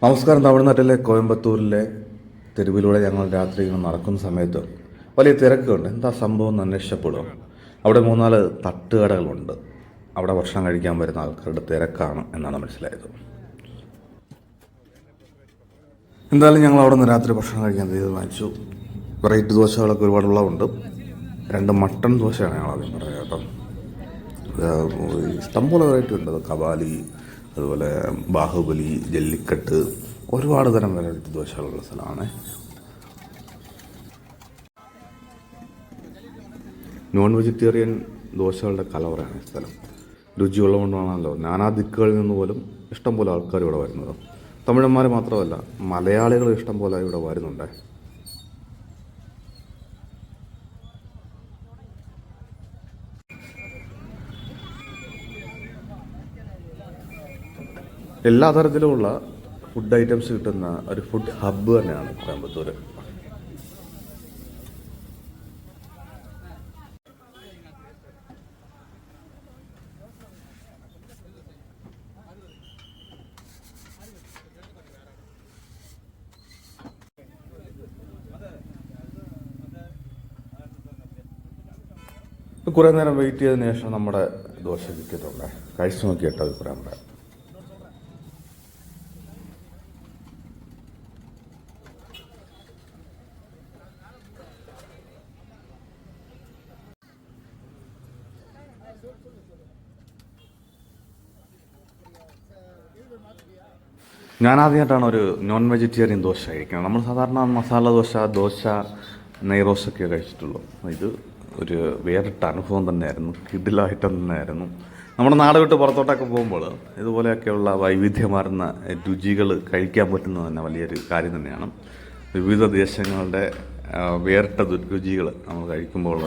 നമസ്കാരം. തമിഴ്നാട്ടിലെ കോയമ്പത്തൂരിലെ തെരുവിലൂടെ ഞങ്ങൾ രാത്രി ഇങ്ങനെ നടക്കുന്ന സമയത്ത് വലിയ തിരക്കുണ്ട്. എന്താ സംഭവം എന്ന് അന്വേഷിച്ചപ്പോഴും അവിടെ 3-4 തട്ടുകടകളുണ്ട്. അവിടെ ഭക്ഷണം കഴിക്കാൻ വരുന്ന ആൾക്കാരുടെ തിരക്കാണ് എന്നാണ് മനസ്സിലായത്. എന്തായാലും ഞങ്ങൾ അവിടെ നിന്ന് രാത്രി ഭക്ഷണം കഴിക്കാൻ തീരുമാനിച്ചു. വെറൈറ്റി ദോശകളൊക്കെ ഒരുപാടുള്ളതുണ്ട്. 2 മട്ടൺ ദോശയാണ് ഞങ്ങൾ ആദ്യം പറയാം കേട്ടോ. ഇഷ്ടംപോലെ വെറൈറ്റി ഉണ്ട്. കബാലി, അതുപോലെ ബാഹുബലി, ജല്ലിക്കട്ട്, ഒരുപാട് തരം വെറൈറ്റി ദോശകളുള്ള സ്ഥലമാണ്. നോൺ വെജിറ്റേറിയൻ ദോശകളുടെ കലവറയാണ് ഈ സ്ഥലം. രുചിയുള്ളതുകൊണ്ടാണല്ലോ നാനാ ദിക്കുകളിൽ നിന്ന് പോലും ഇഷ്ടംപോലെ ആൾക്കാർ ഇവിടെ വരുന്നത്. തമിഴന്മാർ മാത്രമല്ല, മലയാളികൾ ഇഷ്ടംപോലെ ഇവിടെ വരുന്നുണ്ട്. എല്ലാ തരത്തിലുമുള്ള ഫുഡ് ഐറ്റംസ് കിട്ടുന്ന ഒരു ഫുഡ് ഹബ്ബ് തന്നെയാണ് കോയമ്പത്തൂർ. കുറേ നേരം വെയിറ്റ് ചെയ്തതിന് ശേഷം നമ്മുടെ ദോശ കിട്ടിയിട്ടുണ്ട്. കഴിച്ചു നോക്കിയിട്ട് അഭിപ്രായം പറയാം. ഞാൻ ആദ്യമായിട്ടാണ് ഒരു നോൺ വെജിറ്റേറിയൻ ദോശ കഴിക്കുന്നത്. നമ്മൾ സാധാരണ മസാല ദോശ, നെയ് റോസ്റ്റൊക്കെ കഴിച്ചിട്ടുള്ളൂ. ഇത് ഒരു വേറിട്ട അനുഭവം തന്നെയായിരുന്നു. കിടിലമായിട്ട് തന്നെയായിരുന്നു. നമ്മുടെ നാട് വിട്ട് പുറത്തോട്ടൊക്കെ പോകുമ്പോൾ ഇതുപോലെയൊക്കെയുള്ള വൈവിധ്യമാർന്ന രുചികൾ കഴിക്കാൻ പറ്റുന്നത് തന്നെ വലിയൊരു കാര്യം തന്നെയാണ്. വിവിധ ദേശങ്ങളുടെ വേറിട്ട രുചികൾ നമ്മൾ കഴിക്കുമ്പോൾ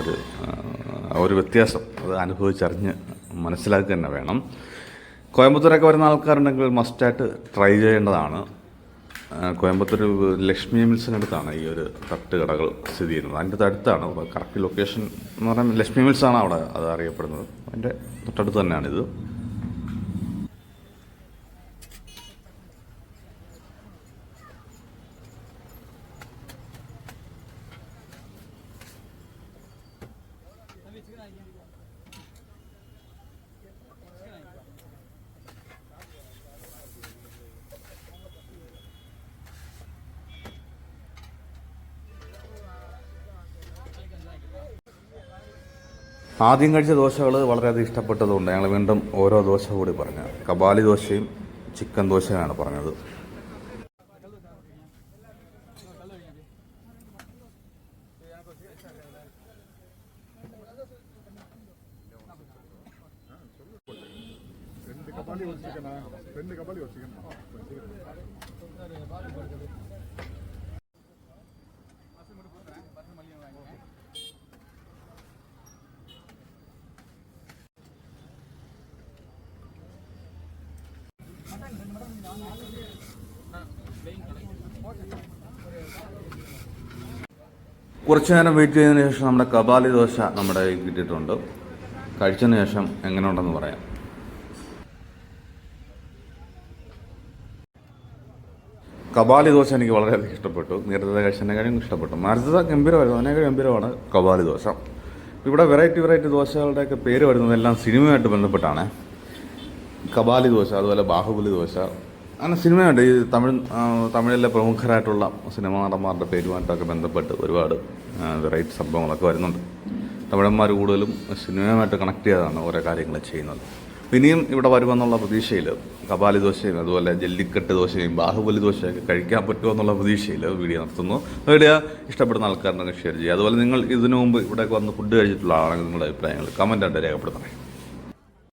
ഒരു വ്യത്യാസം അത് അനുഭവിച്ചറിഞ്ഞ് മനസ്സിലാക്കുക തന്നെ വേണം. കോയമ്പത്തൂരൊക്കെ വരുന്ന ആൾക്കാരുണ്ടെങ്കിൽ മസ്റ്റായിട്ട് ട്രൈ ചെയ്യേണ്ടതാണ്. കോയമ്പത്തൂർ ലക്ഷ്മി മിൽസിനടുത്താണ് ഈ ഒരു തട്ടുകടകൾ സ്ഥിതി ചെയ്യുന്നത്. അതിൻ്റെ അടുത്താണ് കറക്റ്റ് ലൊക്കേഷൻ എന്ന് പറയുന്നത്. ലക്ഷ്മി മിൽസാണ് അവിടെ അത് അറിയപ്പെടുന്നത്. അതിൻ്റെ തൊട്ടടുത്ത് തന്നെയാണിത്. ആദ്യം കഴിച്ച ദോശകൾ വളരെയധികം ഇഷ്ടപ്പെട്ടതുകൊണ്ട് ഞങ്ങൾ വീണ്ടും ഓരോ ദോശ കൂടി പറഞ്ഞു. കബാലി ദോശയും ചിക്കൻ ദോശയുമാണ് പറഞ്ഞത്. കുറച്ചു നേരം വെയിറ്റ് ചെയ്തതിന് ശേഷം നമ്മുടെ കബാലി ദോശ നമ്മുടെ കിട്ടിയിട്ടുണ്ട്. കഴിച്ചതിന് ശേഷം എങ്ങനെയുണ്ടെന്ന് പറയാം. കബാലി ദോശ എനിക്ക് വളരെയധികം ഇഷ്ടപ്പെട്ടു. നേരത്തെ കഴിച്ചതിനേക്കാളും ഇഷ്ടപ്പെട്ടു. നേരത്തെ ഗംഭീരമായിരുന്നു, അതിനേക്കാൾ ഗംഭീരമാണ് കബാലി ദോശ. ഇവിടെ വെറൈറ്റി ദോശകളുടെയൊക്കെ പേര് വരുന്നതെല്ലാം സിനിമയുമായിട്ട് ബന്ധപ്പെട്ടാണ്. കബാലി ദോശ, അതുപോലെ ബാഹുബലി ദോശ, അങ്ങനെ സിനിമയുണ്ട്. ഈ തമിഴിലെ പ്രമുഖരായിട്ടുള്ള സിനിമാ നടന്മാരുടെ പേരുമായിട്ടൊക്കെ ബന്ധപ്പെട്ട് ഒരുപാട് വെറൈറ്റി സംഭവങ്ങളൊക്കെ വരുന്നുണ്ട്. തമിഴന്മാർ കൂടുതലും സിനിമയുമായിട്ട് കണക്ട് ചെയ്താണ് ഓരോ കാര്യങ്ങൾ ചെയ്യുന്നത്. ഇനിയും ഇവിടെ വരുമെന്നുള്ള പ്രതീക്ഷയിൽ കബാലി ദോശയും അതുപോലെ ജല്ലിക്കട്ട് ദോശയും ബാഹുബലി ദോശയൊക്കെ കഴിക്കാൻ പറ്റുമോ എന്നുള്ള പ്രതീക്ഷയിൽ വീഡിയോ നടത്തുന്നു. വീഡിയോ ഇഷ്ടപ്പെടുന്ന ആൾക്കാരുടെ ഷെയർ ചെയ്യുക. അതുപോലെ നിങ്ങൾ ഇതിനു മുമ്പ് ഇവിടേക്ക് വന്ന് ഫുഡ് കഴിച്ചിട്ടുള്ള ആളാണെങ്കിൽ നിങ്ങളുടെ അഭിപ്രായങ്ങൾ കമൻറ്റായിട്ട് രേഖപ്പെടുത്തണേ.